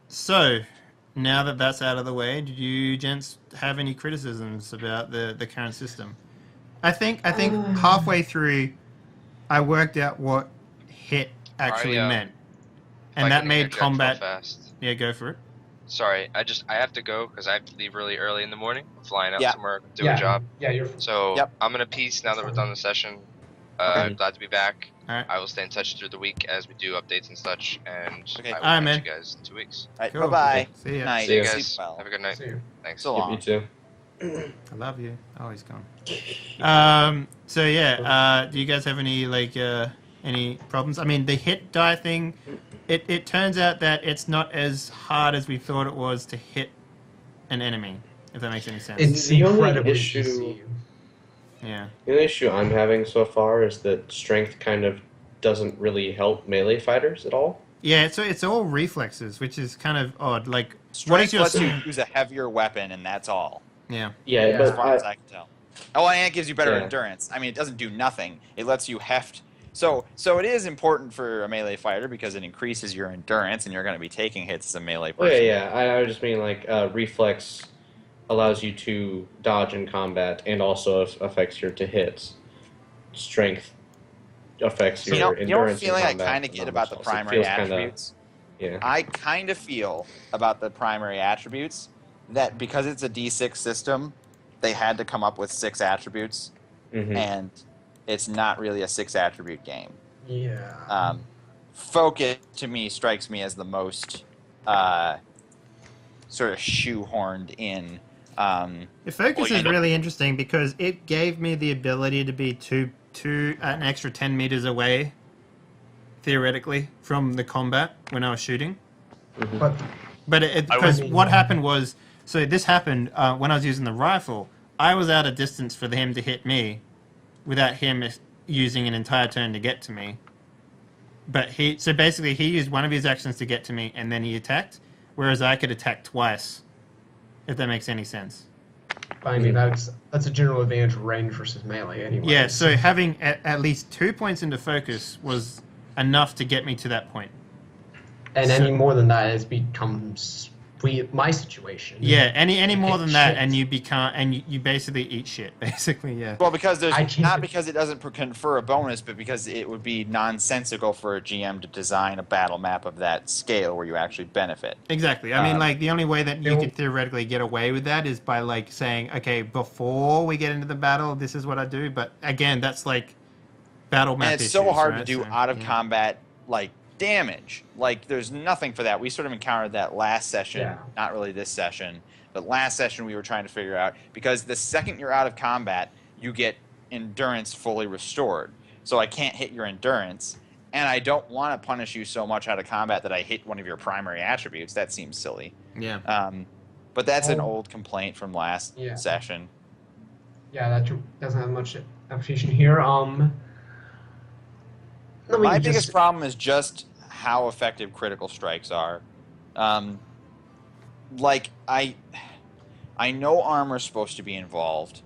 So, now that that's out of the way, did you gents have any criticisms about the current system? I think halfway through, I worked out what hit actually meant, and that made combat. Fast. Yeah, go for it. Sorry, I have to go because I have to leave really early in the morning. I'm flying out somewhere, do a job. Yeah, you're. So I'm gonna peace now that we're done the session. Glad to be back. Right. I will stay in touch through the week as we do updates and such, and Okay. I will catch you guys in 2 weeks. Cool. Bye-bye. See ya. Night. See you guys. Have a good night. See you. Thanks. So long. You too. I love you. Oh, he's gone. So yeah, do you guys have any any problems? I mean, the hit die thing. It turns out that it's not as hard as we thought it was to hit an enemy. If that makes any sense. It's The only incredibly issue- easy. Yeah. The only issue I'm having so far is that strength kind of doesn't really help melee fighters at all. Yeah. So it's all reflexes, which is kind of odd. Like, Strength what is your? lets you use a heavier weapon, and that's all. Yeah. Yeah, Yeah. As but far as I can tell. Oh, and it gives you better Yeah. endurance. I mean, it doesn't do nothing. It lets you heft. So it is important for a melee fighter because it increases your endurance, and you're going to be taking hits as a melee oh, person. yeah. I just mean like reflex allows you to dodge in combat and also affects your to hits. Strength affects your You know endurance. what feeling in I combat kind of and get all about the this stuff. It primary feels kinda- attributes? Yeah. I kind of feel about the primary attributes that because it's a D6 system, they had to come up with 6 attributes, Mhm. and it's not really a 6 attribute game. Yeah. Focus to me strikes me as the most sort of shoehorned in. The focus is really interesting because it gave me the ability to be an extra 10 meters away, theoretically, from the combat when I was shooting. But But because what happened was, so this happened when I was using the rifle. I was out of distance for him to hit me, without him using an entire turn to get to me. But so basically he used one of his actions to get to me, and then he attacked, whereas I could attack twice. If that makes any sense. I mean, that's a general advantage range versus melee anyway. Yeah, so having at least 2 points into focus was enough to get me to that point. And any more than that, it becomes my situation. Yeah, any more than that, Shit. and you basically eat shit, basically. Yeah. Well, because there's I can't- not because it doesn't confer a bonus, but because it would be nonsensical for a GM to design a battle map of that scale where you actually benefit. Exactly. I mean, like, the only way that you Bill- could theoretically get away with that is by, like, saying, okay, before we get into the battle, this is what I do. But, again, that's, like, battle map And it's issues, so hard right? to do So, out of yeah. combat, like, damage. Like, there's nothing for that. We sort of encountered that last session, Yeah. not really this session, but last session we were trying to figure out, because the second you're out of combat, you get endurance fully restored. So I can't hit your endurance, and I don't want to punish you so much out of combat that I hit one of your primary attributes. That seems silly. Yeah. But that's an Oh. old complaint from last Yeah. session. Yeah, that doesn't have much application here. My biggest problem is just how effective critical strikes are. Like, I know armor's supposed to be involved.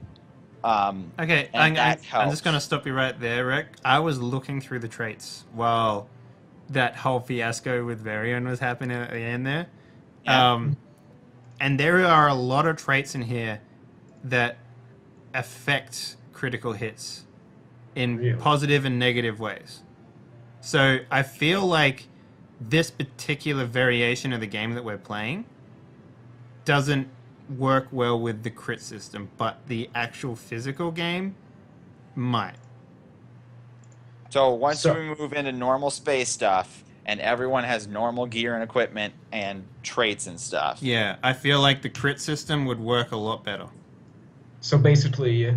Okay, and that I'm helps. just going to stop you right there, Rick. I was looking through the traits while that whole fiasco with Varian was happening at the end there. Yeah. And there are a lot of traits in here that affect critical hits in Really? positive and negative ways. So I feel like this particular variation of the game that we're playing doesn't work well with the crit system, but the actual physical game might. So once So- we move into normal space stuff, and everyone has normal gear and equipment and traits and stuff. Yeah, I feel like the crit system would work a lot better. So basically,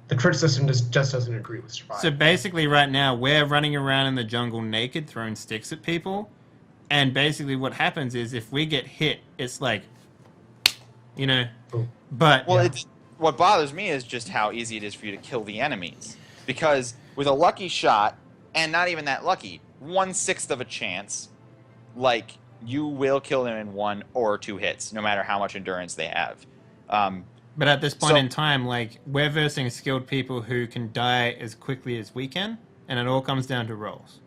the crit system just doesn't agree with survival. So basically right now, we're running around in the jungle naked, throwing sticks at people, and basically what happens is if we get hit, it's like, you know, Boom. but... Well, what bothers me is just how easy it is for you to kill the enemies. Because with a lucky shot, and not even that lucky, 1/6 of a chance, like, you will kill them in 1 or 2 hits, no matter how much endurance they have. But at this point So- in time, like, we're versing skilled people who can die as quickly as we can, and it all comes down to rolls.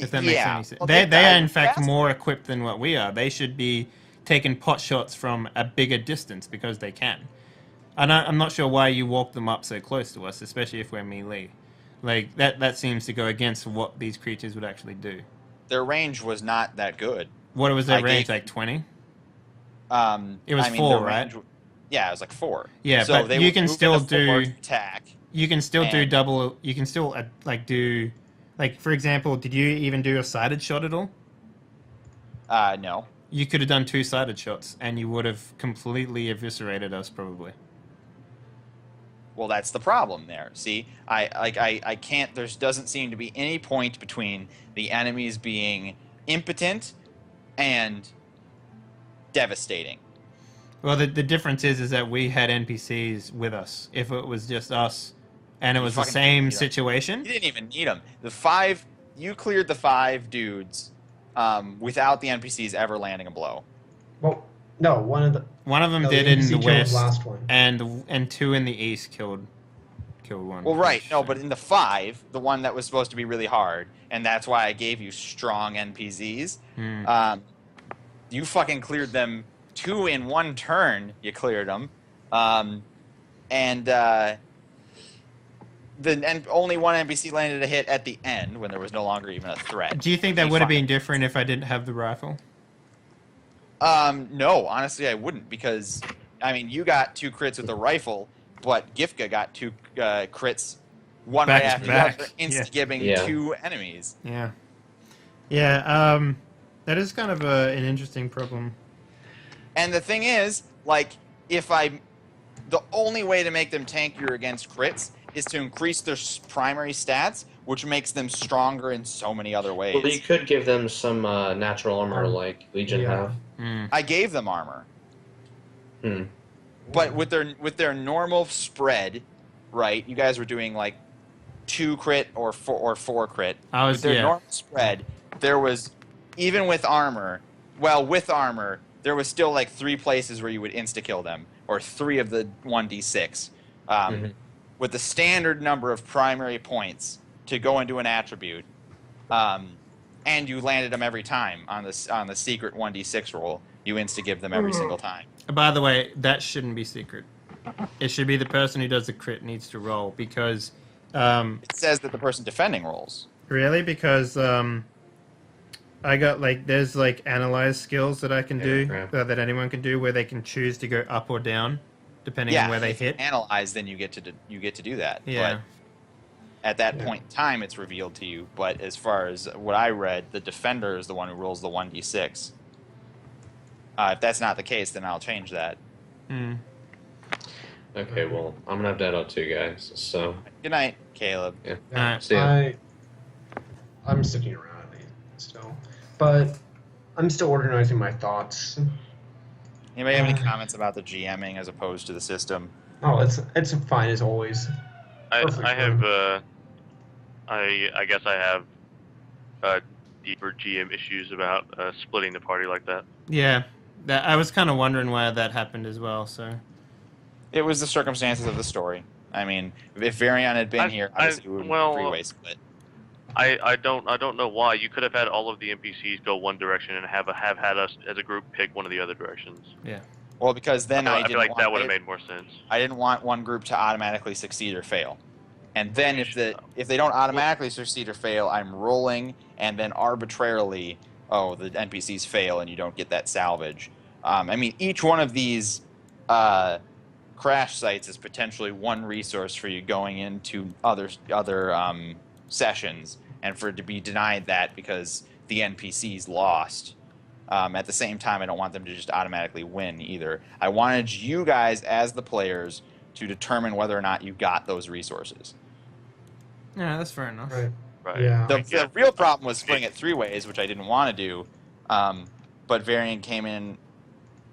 If that makes any sense. Well, They are in fact fast. more equipped than what we are. They should be taking pot shots from a bigger distance because they can. I'm not sure why you walk them up so close to us, especially if we're melee. Like that seems to go against what these creatures would actually do. Their range was not that good. What was their range? Like 20? It was 4, right? Yeah, it was like 4. Yeah, so but they you can still do attack. You can still do double. You can still do, like, for example, did you even do a sided shot at all? No. You could have done 2 sided shots, and you would have completely eviscerated us, probably. Well, that's the problem there. See, I can't. There doesn't seem to be any point between the enemies being impotent and devastating. Well, the difference is that we had NPCs with us. If it was just us, and it was the same situation, you didn't even need them. You cleared the 5 dudes without the NPCs ever landing a blow. Well, no, one of them did in the west, last one. and 2 in the east killed one. Well, right, no, but in the 5, the one that was supposed to be really hard, and that's why I gave you strong NPCs. You fucking cleared them 2 in 1 turn. You cleared them, and only 1 NPC landed a hit at the end when there was no longer even a threat. Do you think that would have been different if I didn't have the rifle? No, honestly, I wouldn't, because I mean, you got 2 crits with the rifle, but Gifka got 2 crits, one Back right to after the back. other, insta-gibbing 2 enemies. Yeah. Yeah. That is kind of an interesting problem. And the thing is, like, the only way to make them tankier against crits is to increase their primary stats, which makes them stronger in so many other ways. Well, you could give them some natural armor like Legion have. I gave them armor. But with their normal spread, right? You guys were doing like 2 crit or 4 crit. With their normal spread, there was, even with armor, there was still like 3 places where you would insta-kill them, or 3 of the 1d6. With the standard number of primary points to go into an attribute, and you landed them every time on the secret 1d6 roll, you insta-give them every single time. By the way, that shouldn't be secret. It should be the person who does the crit needs to roll, because... it says that the person defending rolls. Really? Because I got, like, there's, like, analyze skills that I can do, that anyone can do, where they can choose to go up or down, depending on where they hit. Analyze, then you get to do that. Yeah. But at that point in time, it's revealed to you. But as far as what I read, the defender is the one who rolls the 1d6. If that's not the case, then I'll change that. Okay, well, I'm gonna have that out too, guys. So. Good night, Caleb. Yeah. See ya. I'm sticking around still, but I'm still organizing my thoughts. Anybody have any comments about the GMing as opposed to the system? Oh, it's fine as always. I guess I have deeper GM issues about splitting the party like that. Yeah, I was kind of wondering why that happened as well. So it was the circumstances of the story. I mean, if Varian had been here, obviously it would have been a 3-way split. I don't know why. You could have had all of the NPCs go one direction and have had us as a group pick one of the other directions. Yeah. Well, because then I feel like that would have made more sense. I didn't want one group to automatically succeed or fail. And then if they don't automatically succeed or fail, I'm rolling, and then arbitrarily, the NPCs fail and you don't get that salvage. I mean, each one of these crash sites is potentially one resource for you going into other sessions, and for it to be denied that because the NPCs lost. At the same time, I don't want them to just automatically win either. I wanted you guys, as the players, to determine whether or not you got those resources. Yeah, that's fair enough. Right. Yeah. The real problem was splitting it 3 ways, which I didn't want to do. But Varian came in,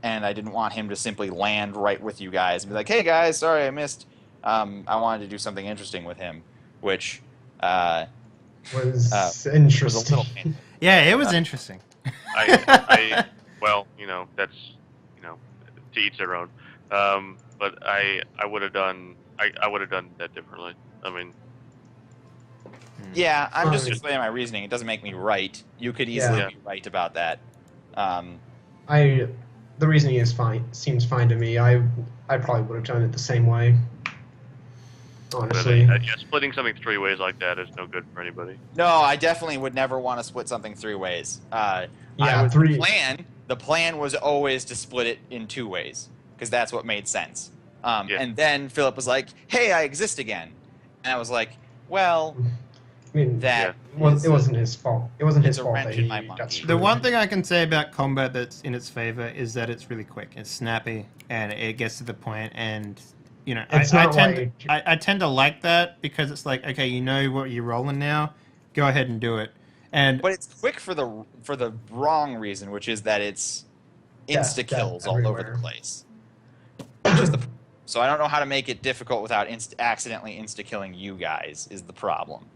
and I didn't want him to simply land right with you guys and be like, "Hey guys, sorry I missed." I wanted to do something interesting with him, which was interesting. Was a little painful. Yeah, it was interesting. Well, that's to each their own. But I would have done that differently. I mean, Yeah, I'm just explaining my reasoning. It doesn't make me right. You could easily be right about that. The reasoning is fine. Seems fine to me. I probably would have done it the same way. Honestly. Yeah, splitting something 3 ways like that is no good for anybody. No, I definitely would never want to split something 3 ways. The plan was always to split it in 2 ways, because that's what made sense. And then Philip was like, hey, I exist again. And I was like, well, I mean, it wasn't his fault. It wasn't his fault that he got screwed. The one thing I can say about combat that's in its favor is that it's really quick. It's snappy, and it gets to the point, and... You know, I tend to like that because it's like, okay, you know what you're rolling now, go ahead and do it. But it's quick for the wrong reason, which is that it's insta kills all over the place. So I don't know how to make it difficult without accidentally insta killing you guys is the problem.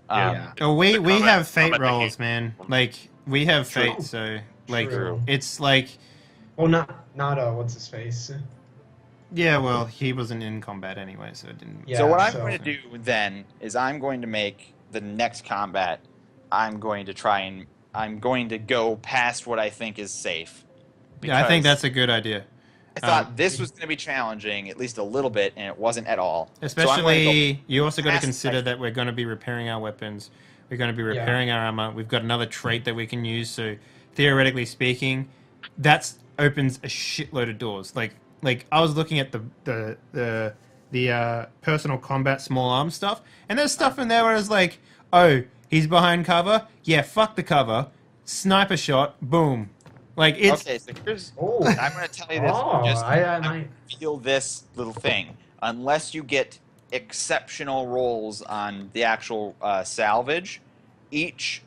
We have fate rolls, man. Like we have fate, so like it's like. Well, not what's his face. Yeah, well, he wasn't in combat anyway, so it didn't... Yeah, so what I'm going to do then is I'm going to make the next combat, I'm going to go past what I think is safe. Yeah, I think that's a good idea. I thought this was going to be challenging, at least a little bit, and it wasn't at all. Especially, you also got to consider that we're going to be repairing our weapons, we're going to be repairing our armor, we've got another trait that we can use, so theoretically speaking, that opens a shitload of doors. Like I was looking at the personal combat small arms stuff, and there's stuff in there where it's like, oh, he's behind cover, yeah, fuck the cover, sniper shot, boom. Like it's okay. So here's I'm going to tell you this. I feel this little thing. Unless you get exceptional rolls on the actual salvage, each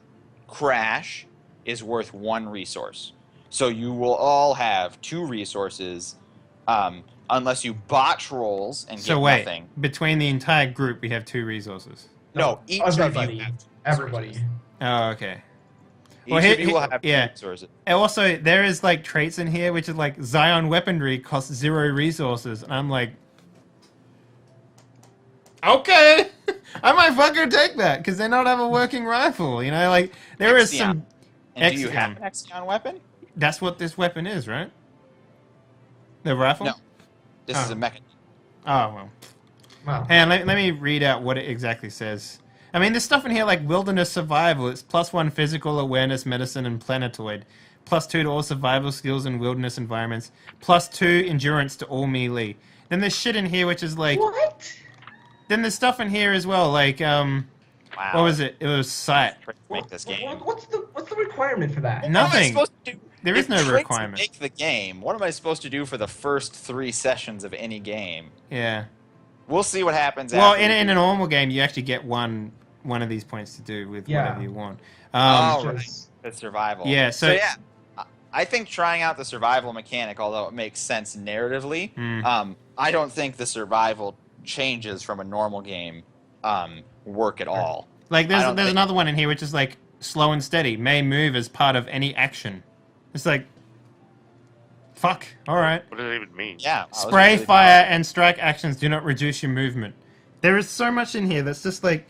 crash is worth 1 resource. So you will all have 2 resources. Unless you botch rolls and get nothing. Between the entire group, we have 2 resources. No, each of you have 2 everybody. Oh, okay. Each of you will have 2 resources. And also, there is like traits in here which is like Zion weaponry costs 0 resources, and I'm like, okay, I might fucking take that because they don't have a working rifle. You know, like there is some. And do you have an Exion weapon? That's what this weapon is, right? The rifle? No. This is a mechanism. Oh, well. Wow. Hey, let me read out what it exactly says. I mean, there's stuff in here like wilderness survival. It's +1 physical awareness, medicine, and planetoid. +2 to all survival skills in wilderness environments. +2 endurance to all melee. Then there's shit in here which is like... What? Then there's stuff in here as well, like, wow. What was it? It was sight. Make this game. What's the requirement for that? Nothing. What am I supposed to do? There is no requirement. Make the game. What am I supposed to do for the first 3 sessions of any game? Yeah. We'll see what happens. Well, in a normal game, you actually get one of these points to do with whatever you want. Right. The survival. Yeah. So yeah, I think trying out the survival mechanic, although it makes sense narratively, I don't think the survival changes from a normal game work at all. Like there's another one in here which is like slow and steady, may move as part of any action. It's like, fuck, alright. What does it even mean? Yeah. Spray, fire, and strike actions do not reduce your movement. There is so much in here that's just like,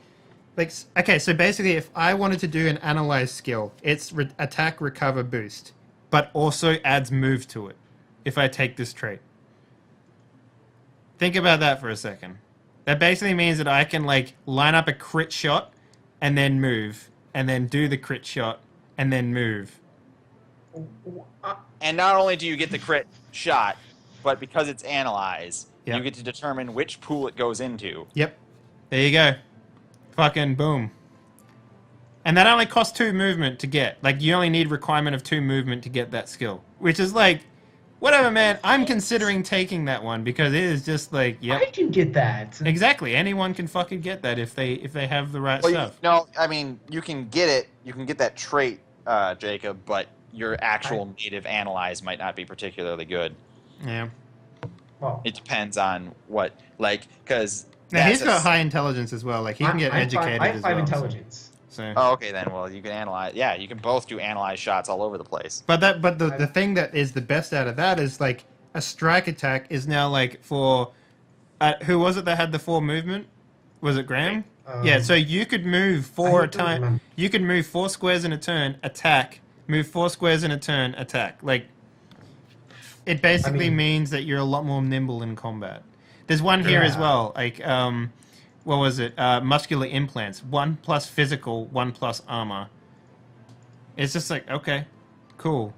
okay, so basically if I wanted to do an analyze skill, it's attack, recover, boost, but also adds move to it if I take this trait. Think about that for a second. That basically means that I can like line up a crit shot and then move, and then do the crit shot and then move. And not only do you get the crit shot, but because it's analyze, you get to determine which pool it goes into. Yep. There you go. Fucking boom. And that only costs 2 movement to get. Like, you only need requirement of 2 movement to get that skill. Which is like, whatever, man. I'm considering taking that one because it is just like, yep. I can get that. Exactly. Anyone can fucking get that if they have the right stuff. No, I mean, you can get it. You can get that trait, Jacob, but your actual native analyze might not be particularly good. Yeah. Well, it depends on what, like, because... Now, he's got high intelligence as well. Like, he can get educated I have 5 as well. intelligence. So. Oh, okay, then. Well, you can analyze... Yeah, you can both do analyze shots all over the place. But the thing that is the best out of that is, like, a strike attack is now, like, for... who was it that had the 4 movement? Was it Graham? Yeah, so you could move 4 don't remember. You could move 4 squares in a turn, attack. Move 4 squares in a turn, attack. Like, it basically means that you're a lot more nimble in combat. There's one here as well. Like, what was it? Muscular implants. 1 plus physical, 1 plus armor. It's just like, okay, cool.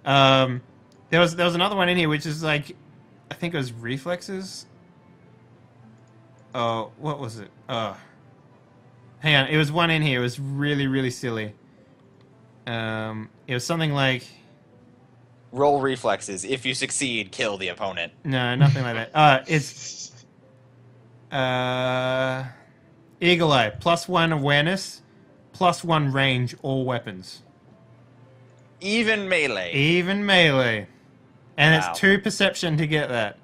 There was another one in here which is like, I think it was reflexes. Oh, what was it? Hang on, it was one in here. It was really, really silly. It was something like... Roll reflexes. If you succeed, kill the opponent. No, nothing like that. It's... Eagle Eye. +1 awareness, +1 range, all weapons. Even melee. Even melee. And Wow. it's 2 perception to get that.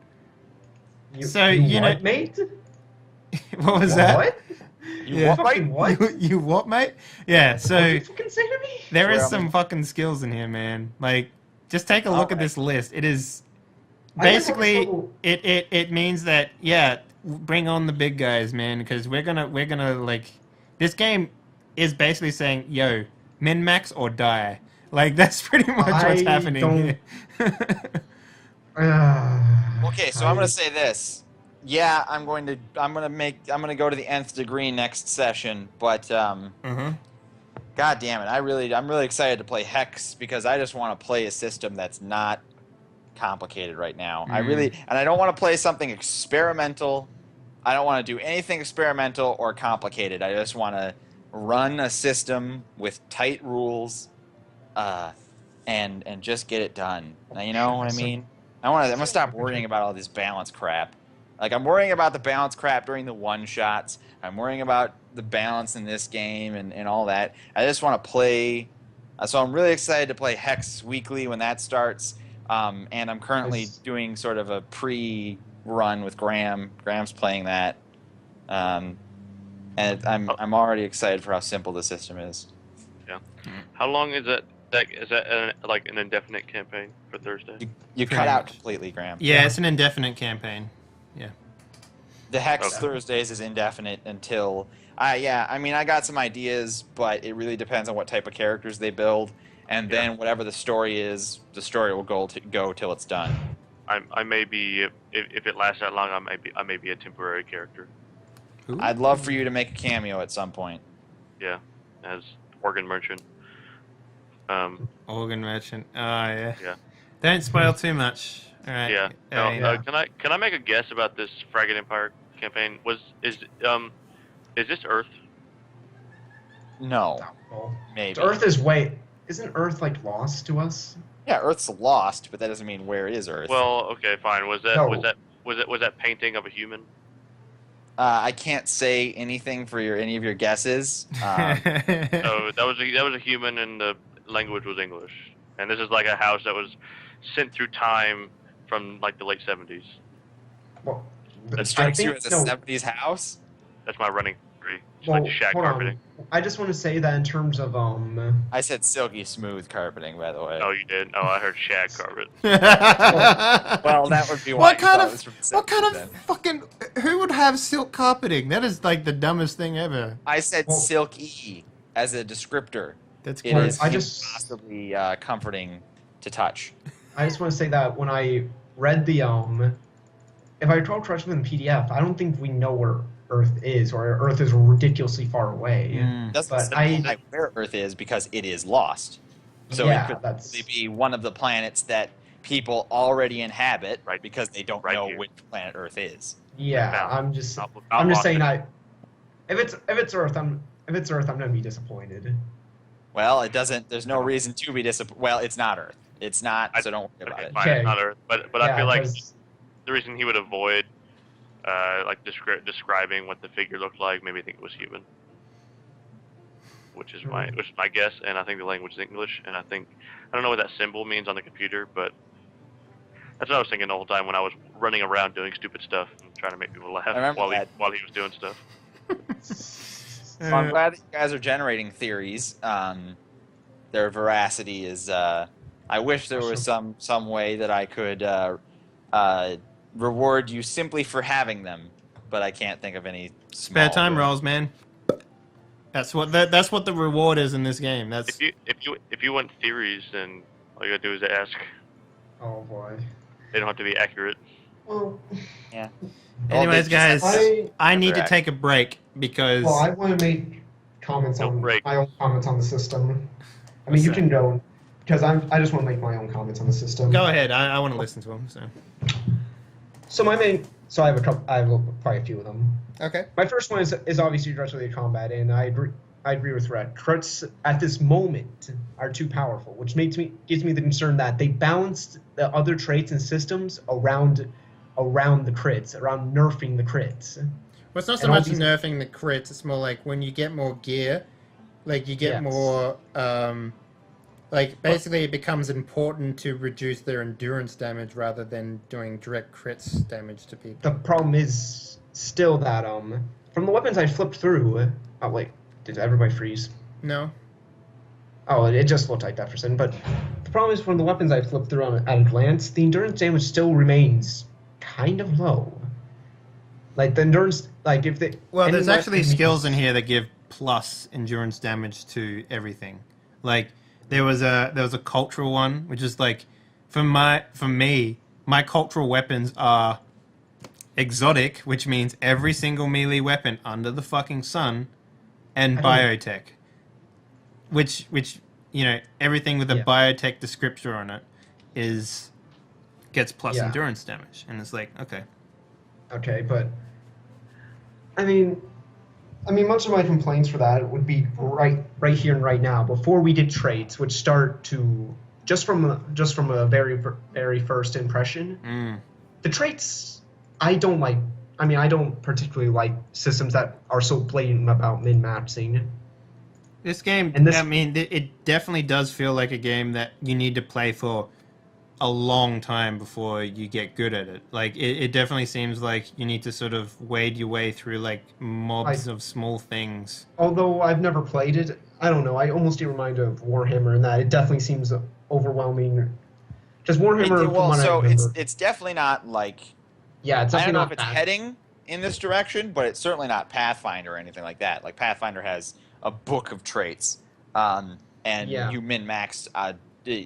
You know, mate? What was that? What? You what, mate? What? You what, mate? Yeah, so... What did you fucking say to me? there is Well, some fucking skills in here, man. Like, just take a look at this list. It is... I just basically, have trouble- it means that, yeah, bring on the big guys, man, because we're gonna, like... This game is basically saying, yo, min-max or die. Like, that's pretty much what's happening here. Okay, so I'm gonna say this. Yeah, I'm gonna go to the nth degree next session, but God damn it, I'm really excited to play Hex because I just want to play a system that's not complicated right now. And I don't want to play something experimental. I don't want to do anything experimental or complicated. I just want to run a system with tight rules, and just get it done. Now, you know what I mean? I'm gonna stop worrying about all this balance crap. Like, I'm worrying about the balance crap during the one-shots. I'm worrying about the balance in this game and all that. I just want to play. So I'm really excited to play Hex weekly when that starts. And I'm currently doing sort of a pre-run with Graham. Graham's playing that. And I'm already excited for how simple the system is. Yeah. How long is that? Is that like an indefinite campaign for Thursday? You cut out completely, Graham. Yeah, it's an indefinite campaign. Yeah. The Hex Thursdays is indefinite until... I mean, I got some ideas, but it really depends on what type of characters they build. And then whatever the story is, the story will go till it's done. I may be, if it lasts that long, I may be a temporary character. Ooh. I'd love for you to make a cameo at some point. Yeah, as organ merchant. Organ merchant. Oh, yeah. Yeah. Don't spoil too much. All right. Yeah. No, can I make a guess about this Fragged Empire campaign? Is this Earth? No. Well, Maybe. Earth isn't Earth like lost to us? Yeah, Earth's lost, but that doesn't mean where is Earth. Well, okay, fine. Was that painting of a human? I can't say anything for any of your guesses. So that was a human, and the language was English. And this is like a house that was sent through time from like the late 70s. Well, That strikes you as a 70s house? That's my running theory. Just well, like shag hold carpeting. on. I just want to say that in terms of I said silky smooth carpeting, by the way. Oh, you did? Oh, I heard shag carpet. Well, that would be why What kind of then. fucking... Who would have silk carpeting? That is like the dumbest thing ever. I said silky as a descriptor. That's It gross. is impossibly comforting to touch. I just want to say that when I read the if I recall correctly in the PDF, I don't think we know where Earth is, or Earth is ridiculously far away. Doesn't But specify where Earth is because it is lost. So Yeah, it could that's- probably be one of the planets that people already inhabit, Right. because they don't Right know here. which planet Earth is. Yeah, Found. I'm just I'll saying lock if it's Earth, I'm gonna be disappointed. Well, it doesn't. There's no reason to be disappointed. Well, it's not Earth. It's not. So don't worry about Okay, it. fine, Okay. it's not Earth. But Yeah, I feel like 'cause- the reason he would avoid like describing what the figure looked like, maybe think it was human, which is my guess. And I think the language is English, and I don't know what that symbol means on the computer, but that's what I was thinking the whole time when I was running around doing stupid stuff and trying to make people laugh remember while that. he was doing stuff. So I'm glad that you guys are generating theories. Their veracity is. I wish there was some way that I could reward you simply for having them, but I can't think of any. Spare small time way. rolls, man. That's what the reward is in this game. That's If you want theories, then all you gotta do is ask. Oh boy. They don't have to be accurate. Well, Yeah. Anyways, guys, I need to Correct. take a break because I want to make comments No on break. my own comments on the system. I mean, What's you that? can go because I just want to make my own comments on the system. go ahead. I want to listen to them. So I have a couple. I have quite a few of them. Okay. My first one is obviously directly combat, and I agree with Red. Crits at this moment are too powerful, which gives me the concern that they balanced the other traits and systems around the crits, around nerfing the crits. Well, it's not so And all much these- nerfing the crits. It's more like when you get more gear, like you get more. Like basically, it becomes important to reduce their endurance damage rather than doing direct crits damage to people. The problem is still that from the weapons I flipped through. Oh wait, did everybody freeze? No. Oh, it just looked like that for a second. But the problem is from the weapons I flipped through at a glance, the endurance damage still remains kind of low. Like the endurance, like if they. Well, there's any actually weapon- skills in here that give plus endurance damage to everything. Like there was a cultural one, which is like for me, my cultural weapons are exotic, which means every single melee weapon under the fucking sun, and biotech, which you know everything with a biotech descriptor on it gets plus endurance damage, and it's like okay. Okay, but I mean, much of my complaints for that would be right here and right now. Before we did traits, which start to just from a very first impression, the traits I don't like. I mean, I don't particularly like systems that are so blatant about min-maxing. This game, I mean, it definitely does feel like a game that you need to play for a long time before you get good at it. Like, it definitely seems like you need to sort of wade your way through, like, mobs of small things. Although I've never played it, I don't know, I almost get reminded of Warhammer in that it definitely seems overwhelming. Just Warhammer, it's definitely not like... Yeah, it's I don't definitely know not if it's bad. heading in this direction, but it's certainly not Pathfinder or anything like that. Like, Pathfinder has a book of traits, and you min-max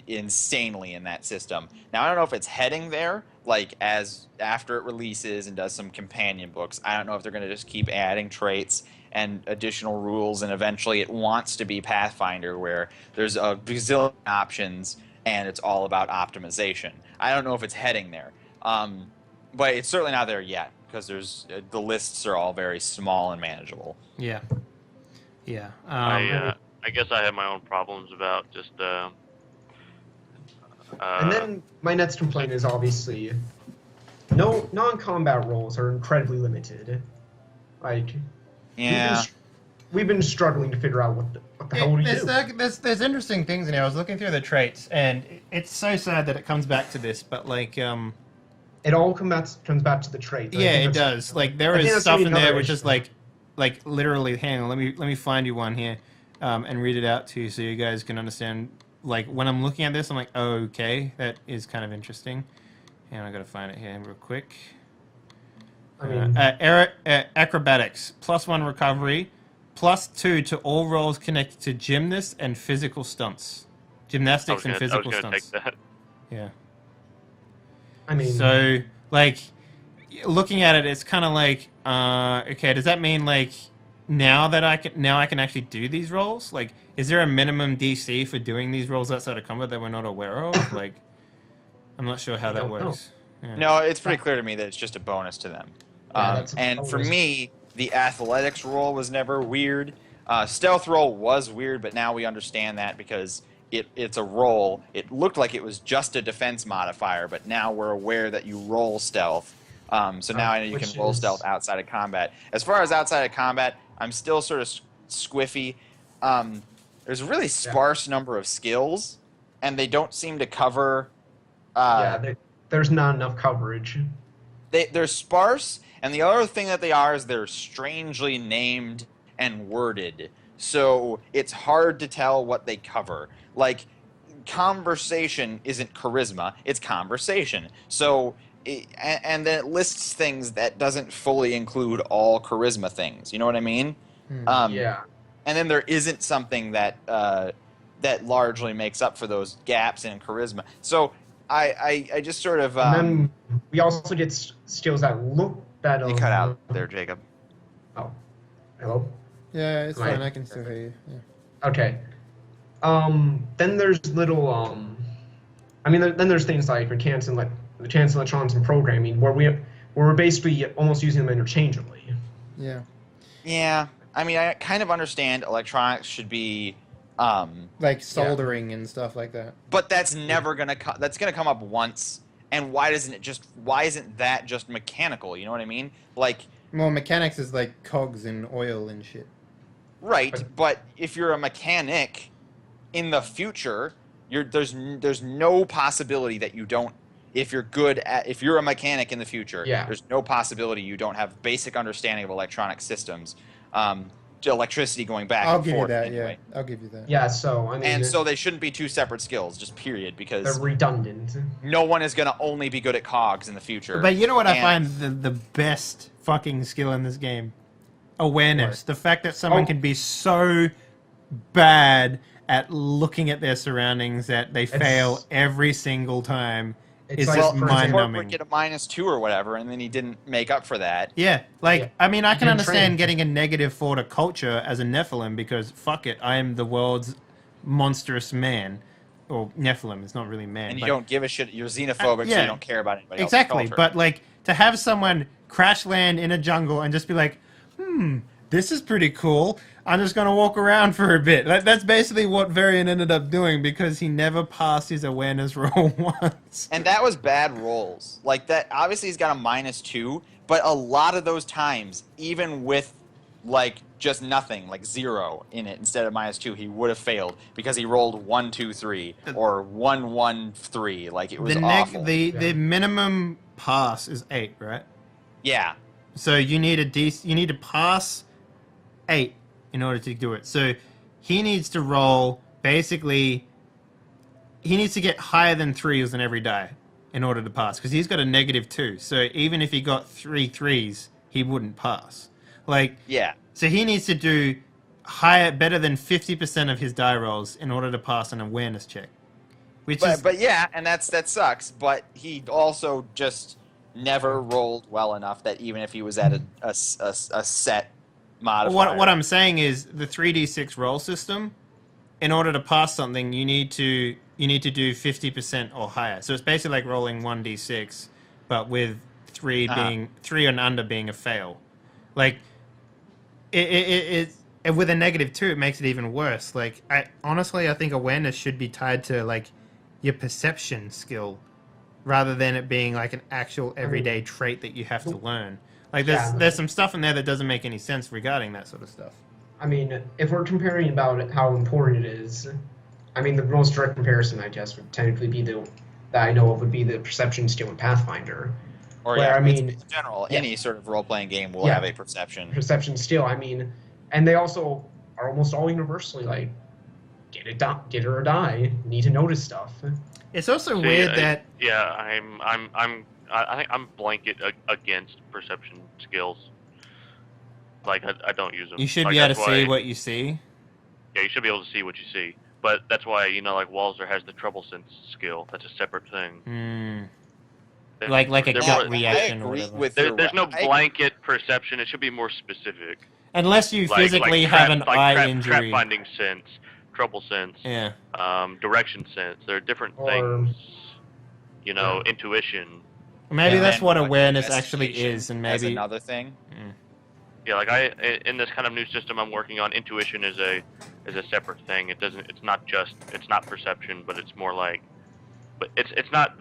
insanely in that system. Now, I don't know if it's heading there, like, as after it releases and does some companion books. I don't know if they're going to just keep adding traits and additional rules, and eventually it wants to be Pathfinder, where there's a bazillion options, and it's all about optimization. I don't know if it's heading there. But it's certainly not there yet, because the lists are all very small and manageable. Yeah. Yeah. I guess I have my own problems about just. And then my next complaint is obviously no non-combat roles are incredibly limited. Like, we've been struggling to figure out what the hell we do. There's interesting things in here. I was looking through the traits, and it's so sad that it comes back to this, but like it all comes back to the traits. Yeah, it does. Like there is stuff in there which is like literally. Hang on, let me find you one here, and read it out to you so you guys can understand. Like when I'm looking at this, I'm like, oh, okay, that is kind of interesting. And I gotta find it here real quick. I mean, acrobatics +1 recovery, +2 to all roles connected to gymnasts and physical stunts, gymnastics and physical stunts. Take that. Yeah. I mean, so like looking at it, it's kind of like, okay, does that mean like now I can actually do these roles? Like, is there a minimum DC for doing these roles outside of combat that we're not aware of? Like, I'm not sure how that works. Yeah. No, it's pretty clear to me that it's just a bonus to them. And for me, the athletics roll was never weird. Stealth roll was weird, but now we understand that because it's a roll. It looked like it was just a defense modifier, but now we're aware that you roll stealth. So now I know you can roll stealth outside of combat. As far as outside of combat, I'm still sort of squiffy. There's a really sparse number of skills, and they don't seem to cover... there's not enough coverage. They're sparse, and the other thing that they are is they're strangely named and worded. So it's hard to tell what they cover. Like, conversation isn't charisma, it's conversation. So, and then it lists things that doesn't fully include all charisma things. You know what I mean? Yeah. and then there isn't something that that largely makes up for those gaps in charisma. So I just sort of and then we also get skills that look that. You cut out there, Jacob. Oh, hello. Yeah, it's fine. I can still hear you. Yeah. Okay. Then there's little then there's things like mechanics electronics and programming where we're basically almost using them interchangeably. Yeah. Yeah. I mean, I kind of understand electronics should be like soldering and stuff like that. But that's never gonna that's gonna come up once. And why isn't that just mechanical? You know what I mean? Like, well, mechanics is like cogs and oil and shit. Right, but if you're a mechanic in the future, there's no possibility that you don't. If you're a mechanic in the future, there's no possibility you don't have basic understanding of electronic systems, to electricity going back. I'll and give forth you that. anyway. Yeah, I'll give you that. Yeah. So I mean, and so they shouldn't be two separate skills, just period, because they're redundant. No one is going to only be good at cogs in the future. But you know what I find the best fucking skill in this game? Awareness. What? The fact that someone can be so bad at looking at their surroundings that they fail every single time is like, just mind-numbing. Get a -2 or whatever, and then he didn't make up for that. Yeah, I mean, I can understand getting a -4 to culture as a Nephilim because, fuck it, I am the world's monstrous man. Or Nephilim, it's not really man. And you don't give a shit, you're xenophobic, so you don't care about anybody else's Exactly, culture. but like, to have someone crash land in a jungle and just be like, this is pretty cool. I'm just going to walk around for a bit. That's basically what Varian ended up doing because he never passed his awareness roll once. And that was bad rolls. Like, that, obviously he's got a -2, but a lot of those times, even with, like, just nothing, like 0 in it instead of -2, he would have failed because he rolled 1, 2, 3 or 1, 1, 3. Like, it was awful. The minimum pass is 8, right? Yeah. So you need to pass 8 in order to do it. So he needs to roll, basically, he needs to get higher than 3s on every die in order to pass, because he's got a -2. So even if he got 3 3s, he wouldn't pass. Like, yeah. So he needs to do better than 50% of his die rolls in order to pass an awareness check. But yeah, and that sucks, but he also just never rolled well enough that even if he was at a set modifier. What I'm saying is the 3d6 roll system, in order to pass something, you need to do 50% or higher. So it's basically like rolling 1d6, but with 3 and under being a fail. Like it with a -2, it makes it even worse. Like I think awareness should be tied to like your perception skill, rather than it being like an actual everyday trait that you have to learn. Like there's some stuff in there that doesn't make any sense regarding that sort of stuff. I mean, if we're comparing about how important it is, I mean, the most direct comparison, I guess, would technically be that I know of would be the perception skill in Pathfinder. Or where, I mean, in general, any sort of role-playing game will have a perception. Perception skill, I mean, and they also are almost all universally like, get it or die. Need to notice stuff. It's also weird that I think I'm blanket against perception skills. Like I don't use them. You should be able to see what you see. Yeah, you should be able to see what you see. But that's why like Walzer has the trouble sense skill. That's a separate thing. Like a gut reaction or whatever. There's no blanket perception. It should be more specific. Unless you physically have an eye injury. Trap finding sense, trouble sense, direction sense. There are different things. Intuition. Maybe that's what awareness actually is, and maybe another thing. Yeah, like in this kind of new system I'm working on, intuition is a separate thing. It's not perception, but it's more like, but it's not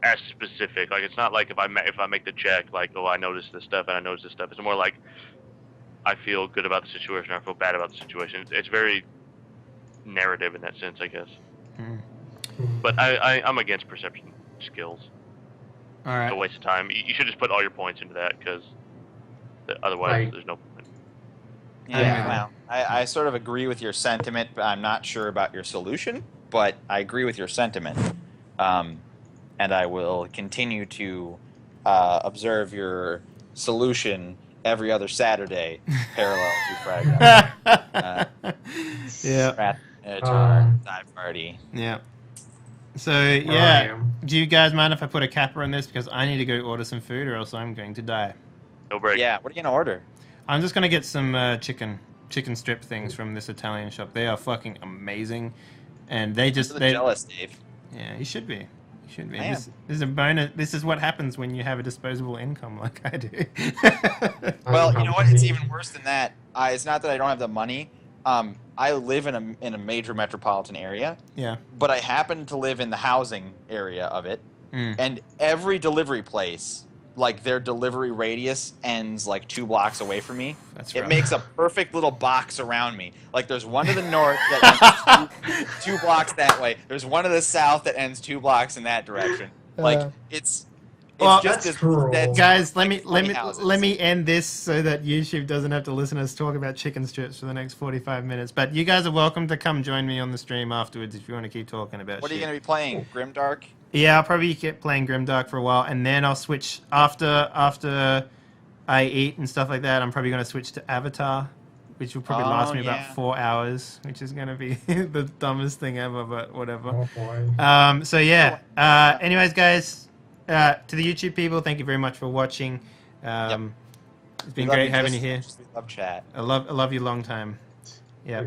as specific. Like it's not like if I make the check, like, oh, I noticed this stuff and I noticed this stuff. It's more like I feel good about the situation, or I feel bad about the situation. It's very narrative in that sense, I guess. But I'm against perception skills. All right. It's a waste of time. You should just put all your points into that, because otherwise there's no point. Yeah, well, I sort of agree with your sentiment, but I'm not sure about your solution. But I agree with your sentiment, and I will continue to observe your solution every other Saturday, parallel to Fragged Yeah. Dive Party. Yeah. So, yeah. Do you guys mind if I put a capper on this? Because I need to go order some food or else I'm going to die. No break. Yeah, what are you going to order? I'm just going to get some chicken strip things from this Italian shop. They are fucking amazing. And they just... They're jealous, Dave. Yeah, you should be. You should be. This is a bonus. This is what happens when you have a disposable income like I do. Well, you know what? It's even worse than that. It's not that I don't have the money. I live in a major metropolitan area. Yeah. But I happen to live in the housing area of it. And every delivery place, like their delivery radius ends like 2 blocks away from me. That's It rough. makes a perfect little box around me. Like there's one to the north that ends 2 blocks that way. There's one to the south that ends 2 blocks in that direction. Like it's well, just that's cruel. Guys, let me end this so that YouTube doesn't have to listen to us talk about chicken strips for the next 45 minutes. But you guys are welcome to come join me on the stream afterwards if you want to keep talking about What are shit. you going to be playing? Grimdark? Yeah, I'll probably keep playing Grimdark for a while, and then I'll switch after I eat and stuff like that. I'm probably going to switch to Avatar, which will probably last me about 4 hours, which is going to be the dumbest thing ever, but whatever. Oh boy. So yeah. Anyways, guys, to the YouTube people, thank you very much for watching. It's been great having you here. We love chat. I love you long time. Yeah.